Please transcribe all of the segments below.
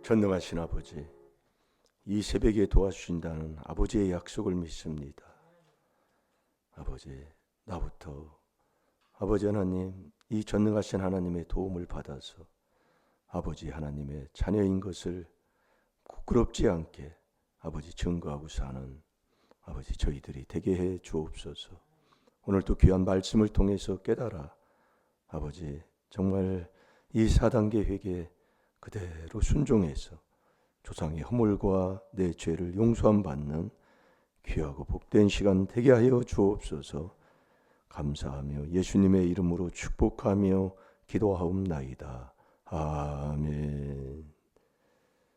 전능하신 아버지, 이 새벽에 도와주신다는 아버지의 약속을 믿습니다. 아버지, 나부터 아버지 하나님, 이 전능하신 하나님의 도움을 받아서 아버지 하나님의 자녀인 것을 부끄럽지 않게 아버지 증거하고 사는 아버지 저희들이 되게 해 주옵소서. 오늘도 귀한 말씀을 통해서 깨달아 아버지 정말 이 4단계 회개 그대로 순종해서 조상의 허물과 내 죄를 용서함 받는 귀하고 복된 시간 되게 하여 주옵소서. 감사하며 예수님의 이름으로 축복하며 기도하옵나이다. 아멘.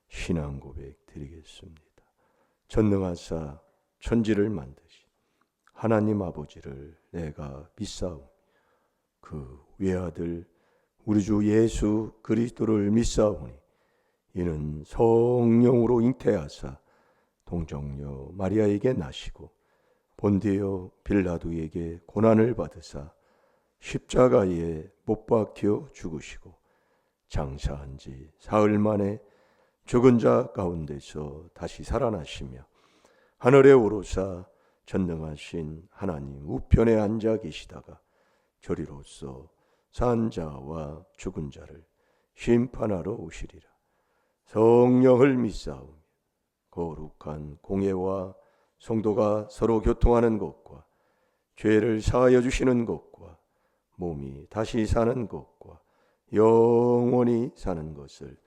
신앙 고백 드리겠습니다. 전능하사 천지를 만드신 하나님 아버지를 내가 믿사오며 그 외아들 우리 주 예수 그리스도를 믿사오니 이는 성령으로 잉태하사 동정녀 마리아에게 나시고 본디오 빌라도에게 고난을 받으사 십자가에 못 박혀 죽으시고 장사한 지 사흘 만에 죽은 자 가운데서 다시 살아나시며 하늘에 오르사 전능하신 하나님 우편에 앉아 계시다가 저리로서 산 자와 죽은 자를 심판하러 오시리라. 성령을 믿사오며 거룩한 공예와 성도가 서로 교통하는 것과 죄를 사하여 주시는 것과 몸이 다시 사는 것과 영원히 사는 것을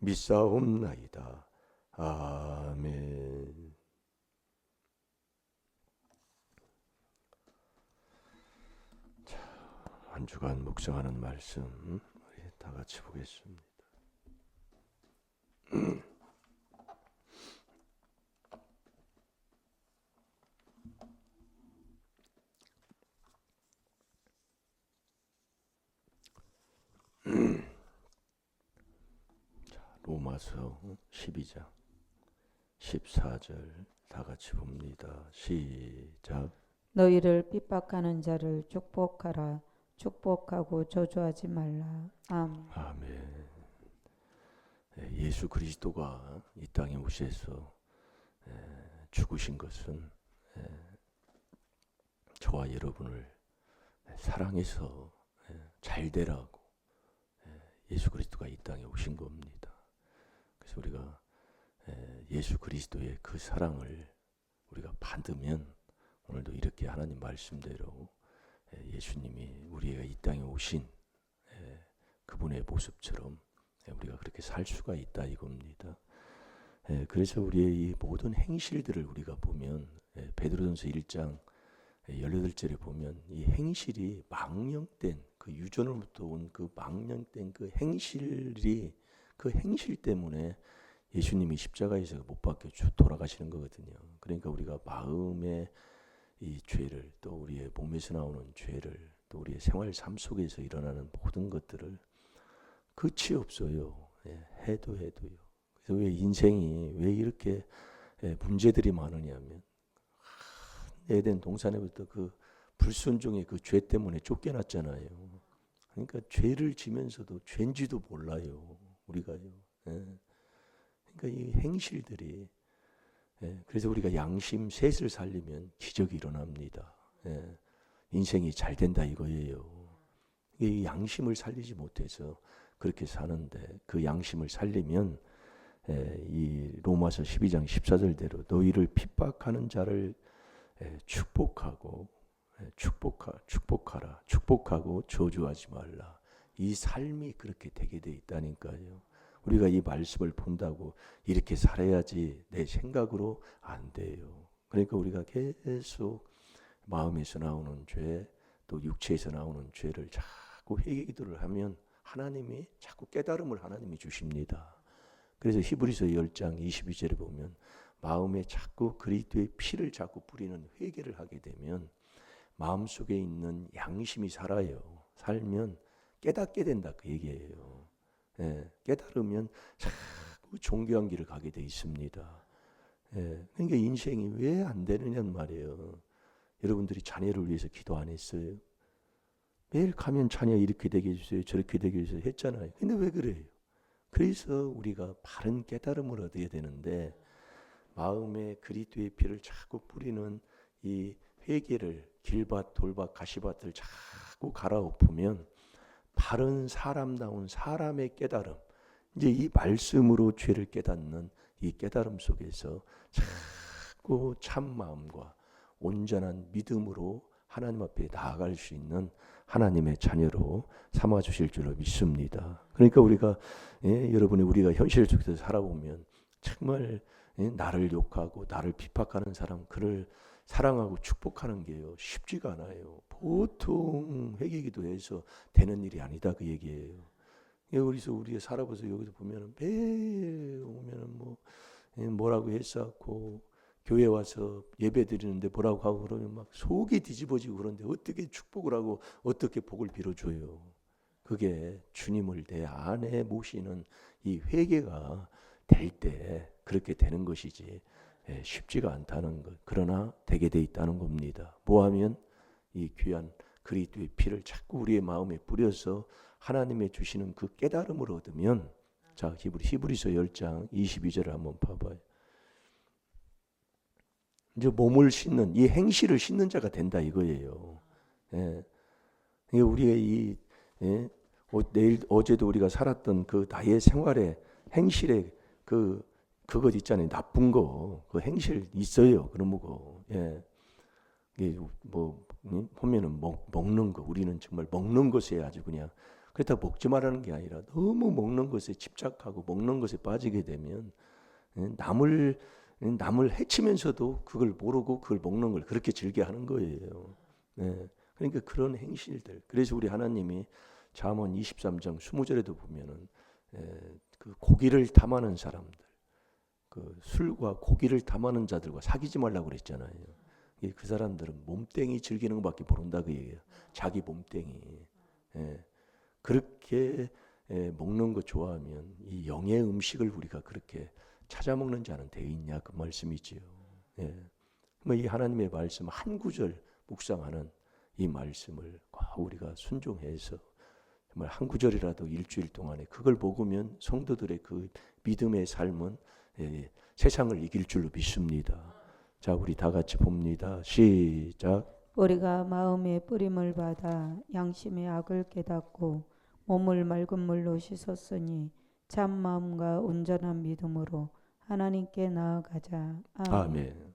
믿사옵나이다. 아멘. 자, 한 주간 묵상하는 말씀 우리 다 같이 보겠습니다. 로마서 12장 14절 다 같이 봅니다. 시작. 너희를 핍박하는 자를 축복하라. 축복하고 저주하지 말라. 아멘. 아멘. 예수 그리스도가 이 땅에 오셔서 죽으신 것은 저와 여러분을 사랑해서 잘 되라고 예수 그리스도가 이 땅에 오신 겁니다. 그래서 우리가 예수 그리스도의 그 사랑을 우리가 받으면 오늘도 이렇게 하나님 말씀대로 예수님이 우리가 이 땅에 오신 그분의 모습처럼 우리가 그렇게 살 수가 있다 이겁니다. 그래서 우리의 이 모든 행실들을 우리가 보면 베드로전서 1장 18절에 보면 이 행실이 망령된 그 유전으로부터 온 그 망령된 그 행실이 그 행실 때문에 예수님이 십자가에서 못 박혀 돌아가시는 거거든요. 그러니까 우리가 마음의 이 죄를 또 우리의 몸에서 나오는 죄를 또 우리의 생활 삶 속에서 일어나는 모든 것들을 끝이 없어요. 해도요. 그래서 왜 인생이 왜 이렇게 문제들이 많으냐면 에덴 동산에부터 그 불순종의 그 죄 때문에 쫓겨났잖아요. 그러니까 죄를 지면서도 죄인지도 몰라요. 우리가요. 그러니까 이 행실들이 그래서 우리가 양심 셋을 살리면 기적이 일어납니다. 인생이 잘 된다 이거예요. 이 양심을 살리지 못해서 그렇게 사는데 그 양심을 살리면 이 로마서 12장 14절대로 너희를 핍박하는 자를 축복하고 축복하라. 축복하고 저주하지 말라. 이 삶이 그렇게 되게 돼 있다니까요. 우리가 이 말씀을 본다고 이렇게 살아야지 내 생각으로 안 돼요. 그러니까 우리가 계속 마음에서 나오는 죄, 또 육체에서 나오는 죄를 자꾸 회개 기도를 하면 하나님이 자꾸 깨달음을 하나님이 주십니다. 그래서 히브리서 10장 22절에 보면 마음에 자꾸 그리스도의 피를 자꾸 뿌리는 회개를 하게 되면 마음속에 있는 양심이 살아요. 살면 깨닫게 된다 그 얘기예요. 깨달으면 자꾸 존귀한 길을 가게 돼 있습니다. 그러니까 인생이 왜 안 되느냐는 말이에요. 여러분들이 자녀를 위해서 기도 안 했어요? 매일 가면 자녀 이렇게 되게 해주세요 저렇게 되게 해주세요 했잖아요. 근데 왜 그래요? 그래서 우리가 바른 깨달음을 얻어야 되는데 마음에 그리스도의 피를 자꾸 뿌리는 이 회개를 길밭 돌밭 가시밭을 자꾸 갈아엎으면 바른 사람다운 사람의 깨달음, 이제 이 말씀으로 죄를 깨닫는 이 깨달음 속에서 자꾸 참 마음과 온전한 믿음으로 하나님 앞에 나아갈 수 있는 하나님의 자녀로 삼아 주실 줄로 믿습니다. 그러니까 우리가 여러분이 우리가 현실 속에서 살아보면 정말 나를 욕하고 나를 비판하는 사람, 그를 사랑하고 축복하는 게요 쉽지가 않아요. 보통 회개기도해서 되는 일이 아니다 그 얘기예요. 그래서 우리가 살아보서 여기서 보면은 매일 오면은 뭐라고 했었고 교회 와서 예배 드리는데 뭐라고 하고 그러면 막 속이 뒤집어지고 그런데 어떻게 축복을 하고 어떻게 복을 빌어줘요. 그게 주님을 내 안에 모시는 이 회개가 될 때 그렇게 되는 것이지 쉽지가 않다는 것. 그러나 되게 돼 있다는 겁니다. 뭐하면 이 귀한 그리스도의 피를 자꾸 우리의 마음에 뿌려서 하나님의 주시는 그 깨달음을 얻으면, 자 히브리서 10장 22절을 한번 봐봐요. 이제 몸을 씻는 이 행실을 씻는 자가 된다 이거예요. 예. 우리의 이 어제도 우리가 살았던 그 나의 생활의 행실의 그것 있잖아요. 나쁜 거 그 행실 있어요. 그런 거. 예. 이게 보면은 먹는 거, 우리는 정말 먹는 것에 아주 그냥 그렇다고 먹지 말라는 게 아니라 너무 먹는 것에 집착하고 먹는 것에 빠지게 되면 남을 해치면서도 그걸 모르고 그걸 먹는 걸 그렇게 즐겨하는 거예요. 그러니까 그런 행실들. 그래서 우리 하나님이 잠언 23장 20절에도 보면은 그 고기를 탐하는 사람들, 그 술과 고기를 탐하는 자들과 사귀지 말라고 그랬잖아요. 그 사람들은 몸땡이 즐기는 것밖에 모른다 그 얘기예요. 자기 몸땡이. 그렇게 먹는 거 좋아하면 이 영의 음식을 우리가 그렇게 찾아 먹는 자는 돼 있냐 그 말씀이지요. 이 하나님의 말씀 한 구절 묵상하는 이 말씀을 우리가 순종해서 정말 한 구절이라도 일주일 동안에 그걸 먹으면 성도들의 그 믿음의 삶은 세상을 이길 줄로 믿습니다. 자, 우리 다 같이 봅니다. 시작. 우리가 마음의 뿌림을 받아 양심의 악을 깨닫고 몸을 맑은 물로 씻었으니 참 마음과 온전한 믿음으로 하나님께 나아가자. 아멘. 아멘.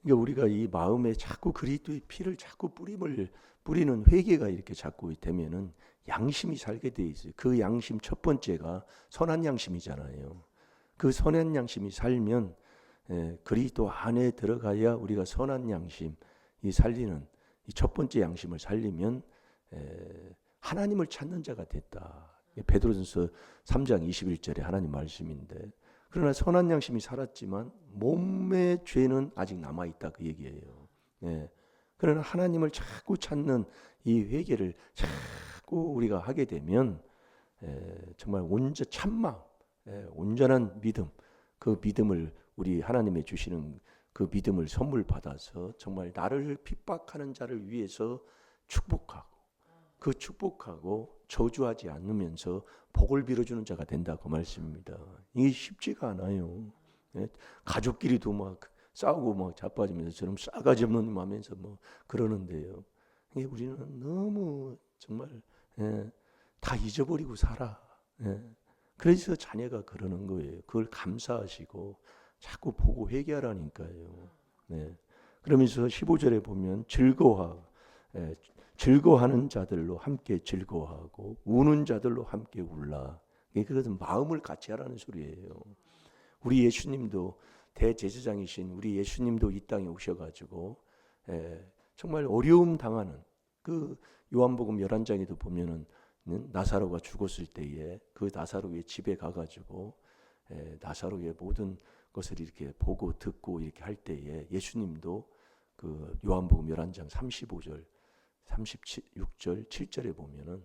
그러니까 우리가 이 마음에 자꾸 그리스도의 피를 자꾸 뿌리는 회개가 이렇게 자꾸 되면은 양심이 살게 돼 있어요. 그 양심 첫 번째가 선한 양심이잖아요. 그 선한 양심이 살면 그리스도 안에 들어가야 우리가 선한 양심 이 살리는 이 첫 번째 양심을 살리면 하나님을 찾는 자가 됐다. 베드로전서 3장 21절에 하나님 말씀인데, 그러나 선한 양심이 살았지만 몸의 죄는 아직 남아 있다 그 얘기예요. 그러나 하나님을 자꾸 찾는 이 회개를 자꾸 우리가 하게 되면 정말 참마음, 온전한 믿음, 그 믿음을 우리 하나님의 주시는 그 믿음을 선물 받아서 정말 나를 핍박하는 자를 위해서 축복하고 그 축복하고 저주하지 않으면서 복을 빌어주는 자가 된다 그 말씀입니다. 이게 쉽지가 않아요. 가족끼리도 막 싸우고 막 자빠지면서 저런 싸가지 없는 놈 하면서 뭐 그러는데요. 우리는 너무 정말 다 잊어버리고 살아. 그래서 자녀가 그러는 거예요. 그걸 감사하시고 자꾸 보고 회개하라니까요. 그러면서 15절에 보면 즐거워하는 자들로 함께 즐거워하고 우는 자들로 함께 울라. 그것은 마음을 같이 하라는 소리예요. 우리 예수님도 대제사장이신 우리 예수님도 이 땅에 오셔가지고 정말 어려움 당하는 그 요한복음 11장에도 보면은 나사로가 죽었을 때에 그 나사로의 집에 가가지고 나사로의 모든 것을 이렇게 보고 듣고 이렇게 할 때에 예수님도 그 요한복음 11장 35절 36절 7절에 보면은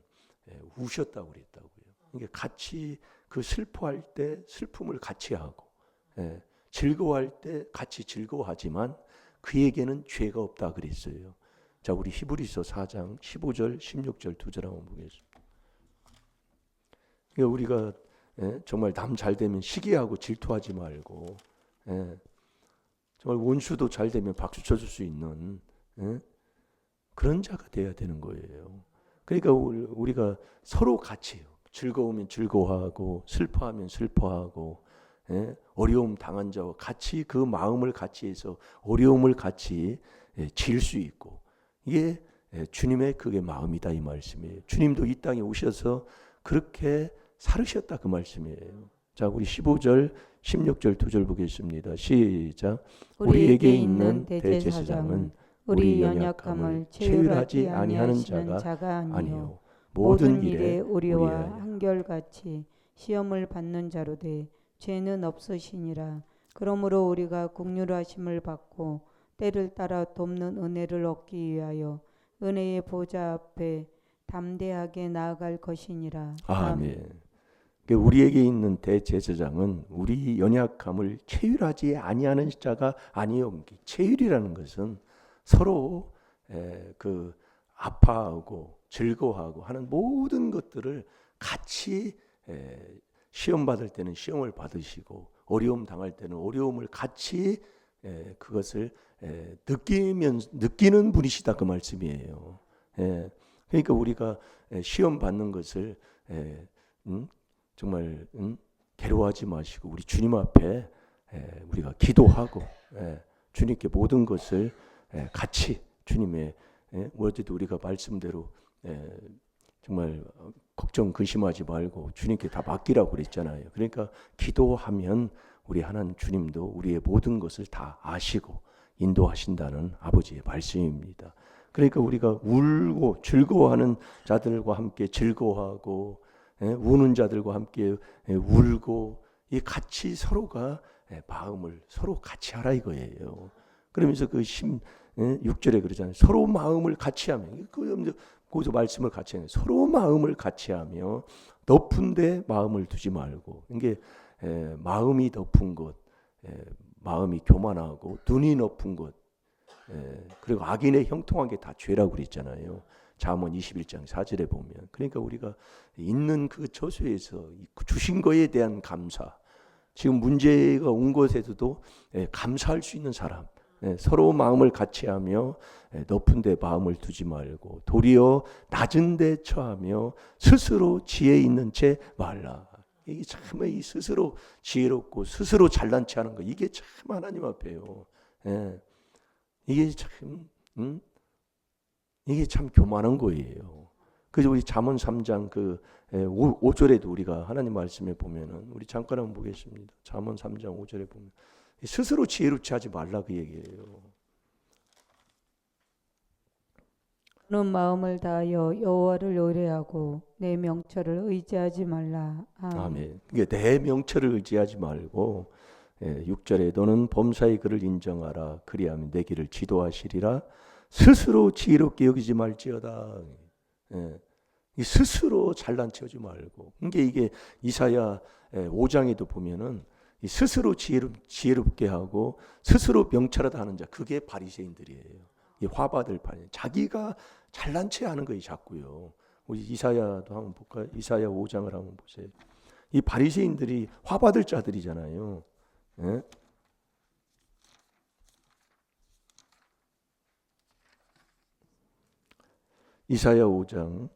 우셨다고 그랬다고요. 그러니까 같이 그 슬퍼할 때 슬픔을 같이 하고 즐거워할 때 같이 즐거워하지만 그에게는 죄가 없다 그랬어요. 자, 우리 히브리서 4장 15절 16절 두 절 한번 보겠습니다. 그러니까 우리가 정말 남 잘 되면 시기하고 질투하지 말고, 정말 원수도 잘 되면 박수 쳐줄 수 있는 그런 자가 돼야 되는 거예요. 그러니까 우리가 서로 같이 즐거우면 즐거워하고 슬퍼하면 슬퍼하고, 어려움 당한 자와 같이 그 마음을 같이 해서 어려움을 같이 질 수 있고, 이게 주님의 그게 마음이다 이 말씀이에요. 주님도 이 땅에 오셔서 그렇게 살으셨다 그 말씀이에요. 자, 우리 15절 16절 두 절 보겠습니다. 시작. 우리에게 있는 대제사장은 우리 연약함을 체휼하지 아니하는 자가 아니요 모든 일에 우리와 한결같이 시험을 받는 자로 돼 죄는 없으시니라. 그러므로 우리가 긍휼하심을 받고 때를 따라 돕는 은혜를 얻기 위하여 은혜의 보좌 앞에 담대하게 나아갈 것이니라. 아멘. 우리에게 있는 대제사장은 우리 연약함을 체휼하지 아니하는 자가 아니요. 체휼이라는 것은 서로 그 아파하고 즐거워하고 하는 모든 것들을 같이 시험 받을 때는 시험을 받으시고 어려움 당할 때는 어려움을 같이 그것을 느끼는 분이시다 그 말씀이에요. 그러니까 우리가 시험 받는 것을 정말 괴로워하지 마시고 우리 주님 앞에 우리가 기도하고 주님께 모든 것을 같이 주님의 어제도 우리가 말씀대로 정말 걱정 근심하지 말고 주님께 다 맡기라고 그랬잖아요. 그러니까 기도하면 우리 하나님 주님도 우리의 모든 것을 다 아시고 인도하신다는 아버지의 말씀입니다. 그러니까 우리가 울고 즐거워하는 자들과 함께 즐거워하고 우는 자들과 함께 울고 이 같이 서로가 마음을 서로 같이 하라 이거예요. 그러면서 그 16절에 그러잖아요. 서로 마음을 같이 하며 거기서 말씀을 같이 하며 서로 마음을 같이 하며 높은 데 마음을 두지 말고 이게 마음이 높은 것, 마음이 교만하고 눈이 높은 것, 그리고 악인의 형통한 게 다 죄라고 그랬잖아요. 잠언 21장 4절에 보면. 그러니까 우리가 있는 그 저수에서 주신 거에 대한 감사, 지금 문제가 온 것에서도 감사할 수 있는 사람, 서로 마음을 같이 하며 높은 데 마음을 두지 말고 도리어 낮은 데 처하며 스스로 지혜 있는 채 말라. 이게 참 이 스스로 지혜롭고 스스로 잘난 체 하는 거 이게 참 하나님 앞에요. 이게 참 이게 참 교만한 거예요. 그래서 우리 잠언 3장 그 5절에도 우리가 하나님 말씀에 보면은 우리 잠깐 한번 보겠습니다. 잠언 3장 5절에 보면 스스로 지혜롭지 하지 말라 그 얘기예요. 너는 마음을 다하여 여호와를 의뢰하고 내 명철을 의지하지 말라. 아멘. 이게 내 명철을 의지하지 말고 6절에 너는 범사의 그를 인정하라. 그리하면 내 길을 지도하시리라. 스스로 지혜롭게 여기지 말지어다. 스스로 잘난 체하지 말고. 이게 이사야 5장에도 보면은 스스로 지혜롭게 하고 스스로 명철하다 하는 자 그게 바리새인들이에요. 이 화받을 바리 자기가 잘난 체 하는 거예요, 자꾸요. 우리 이사야도 한번 볼까요? 이사야 5장을 한번 보세요. 이 바리새인들이 화받을 자들이잖아요. 이사야 5장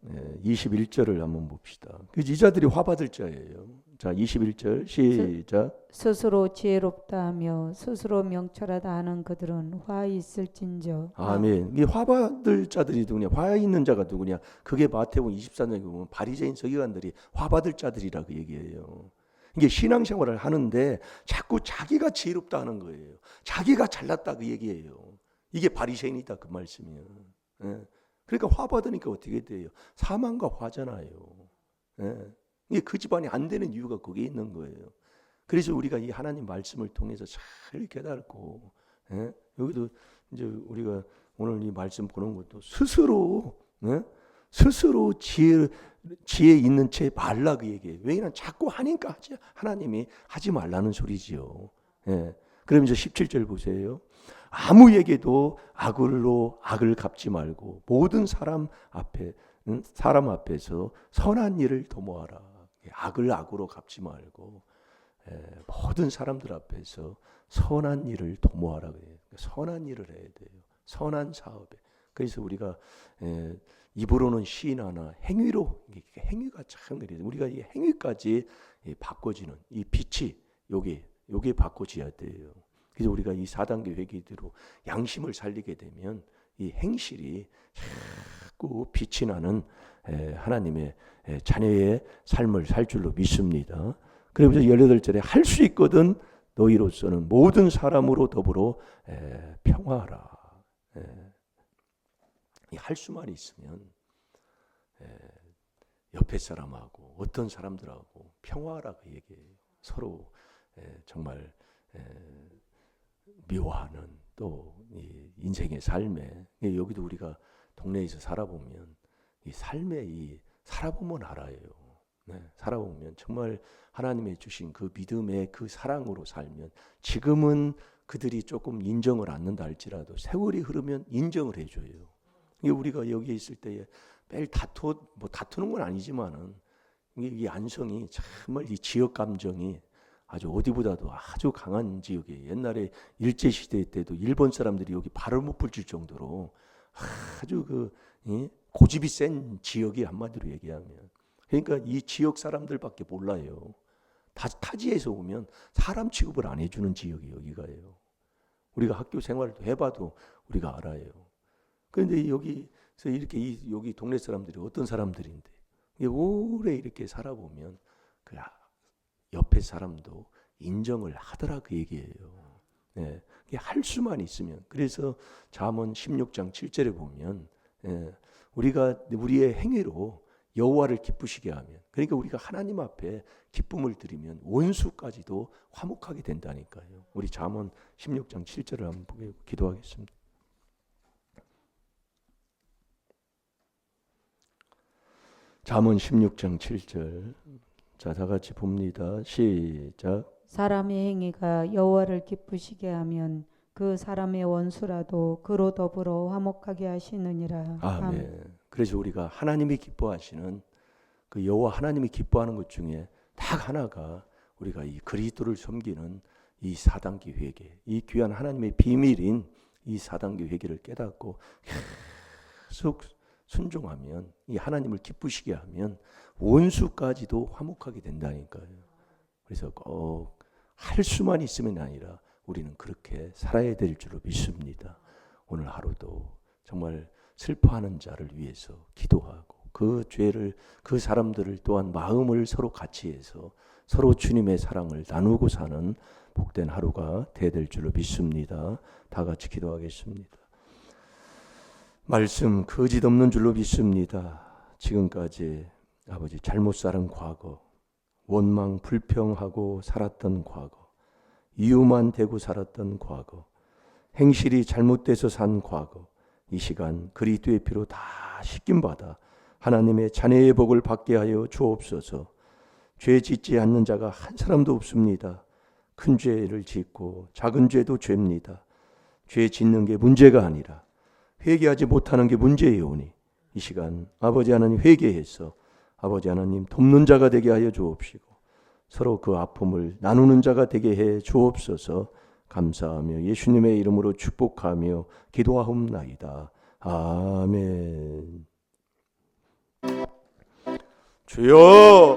21절을 한번 봅시다. 이 자들이 화받을 자예요. 자, 21절 시작. 스스로 지혜롭다 하며 스스로 명철하다 하는 그들은 화 있을진저. 아멘. 이 화받을 자들이 누구냐? 화 있는 자가 누구냐? 그게 마태복음 24장에 보면 바리새인 서기관들이 화받을 자들이라 그 얘기예요. 이게 신앙생활을 하는데 자꾸 자기가 지혜롭다 하는 거예요. 자기가 잘났다 그 얘기예요. 이게 바리새인이다 그 말씀이에요. 그러니까 화 받으니까 어떻게 돼요? 사망과 화잖아요. 이게 그 집안이 안 되는 이유가 거기에 있는 거예요. 그래서 우리가 이 하나님 말씀을 통해서 잘 깨닫고, 여기도 이제 우리가 오늘 이 말씀 보는 것도 스스로 지혜 있는 채 말라 그 얘기예요. 왜냐하면 자꾸 하니까 하나님이 하지 말라는 소리지요. 그러면서 17절 보세요. 아무에게도 악으로 악을 갚지 말고 모든 사람 앞에서 선한 일을 도모하라. 악을 악으로 갚지 말고 모든 사람들 앞에서 선한 일을 도모하라 그래요. 선한 일을 해야 돼요. 선한 사업에. 그래서 우리가 입으로는 시인하나 행위로, 행위가 참 그래요. 우리가 이 행위까지 바꿔지는 이 빛이 요게 바꿔져야 돼요. 그래서 우리가 이 4단계 회개대로 양심을 살리게 되면 이 행실이 자꾸 빛이 나는 하나님의 자녀의 삶을 살 줄로 믿습니다. 그래서 18절에 할 수 있거든 너희로서는 모든 사람으로 더불어 평화하라. 할 수만 있으면 옆에 사람하고 어떤 사람들하고 평화하라고 얘기해요. 서로 정말 미워하는 또 이 인생의 삶에, 여기도 우리가 동네에서 살아보면 이 삶에 이 살아보면 알아요. 살아보면 정말 하나님의 주신 그 믿음의 그 사랑으로 살면, 지금은 그들이 조금 인정을 않는다 할지라도 세월이 흐르면 인정을 해줘요. 우리가 여기 있을 때에 매일 다투는 건 아니지만은 이 안성이 정말 이 지역 감정이 아주 어디보다도 아주 강한 지역이에요. 옛날에 일제 시대 때도 일본 사람들이 여기 발을 못 붙일 정도로 아주 고집이 센 지역이, 한마디로 얘기하면. 그러니까 이 지역 사람들밖에 몰라요. 타지에서 오면 사람 취급을 안 해주는 지역이 여기가요. 우리가 학교 생활도 해봐도 우리가 알아요. 그런데 여기서 이렇게 여기 동네 사람들이 어떤 사람들인데, 오래 이렇게 살아보면 그 옆에 사람도 인정을 하더라, 그 얘기예요. 할 수만 있으면. 그래서 잠언 16장 7절에 보면 우리가 우리의 행위로 여호와를 기쁘시게 하면, 그러니까 우리가 하나님 앞에 기쁨을 드리면 원수까지도 화목하게 된다니까요. 우리 잠언 16장 7절을 한번 보고 기도하겠습니다. 잠언 16장 7절. 자, 다 같이 봅니다. 시작. 사람의 행위가 여호와를 기쁘시게 하면 그 사람의 원수라도 그로 더불어 화목하게 하시느니라. 아멘. 그래서 우리가 하나님이 기뻐하시는 그 여호와 하나님이 기뻐하는 것 중에 딱 하나가 우리가 이 그리스도를 섬기는 이 4단계 회개, 이 귀한 하나님의 비밀인 이 4단계 회개를 깨닫고 계속 순종하면, 이 하나님을 기쁘시게 하면 원수까지도 화목하게 된다니까요. 그래서 꼭 할 수만 있으면 아니라 우리는 그렇게 살아야 될 줄로 믿습니다. 오늘 하루도 정말 슬퍼하는 자를 위해서 기도하고, 그 죄를, 그 사람들을 또한 마음을 서로 같이 해서 서로 주님의 사랑을 나누고 사는 복된 하루가 되어야 될 줄로 믿습니다. 다 같이 기도하겠습니다. 말씀 거짓 없는 줄로 믿습니다. 지금까지 아버지 잘못 살은 과거, 원망 불평하고 살았던 과거, 이유만 대고 살았던 과거, 행실이 잘못돼서 산 과거, 이 시간 그리스도의 피로 다 씻김받아 하나님의 자녀의 복을 받게 하여 주옵소서. 죄 짓지 않는 자가 한 사람도 없습니다. 큰 죄를 짓고 작은 죄도 죄입니다. 죄 짓는 게 문제가 아니라 회개하지 못하는 게 문제이오니, 이 시간 아버지 하나님 회개해서 아버지 하나님 돕는 자가 되게 하여 주옵시고, 서로 그 아픔을 나누는 자가 되게 해 주옵소서. 감사하며 예수님의 이름으로 축복하며 기도하옵나이다. 아멘. 주여.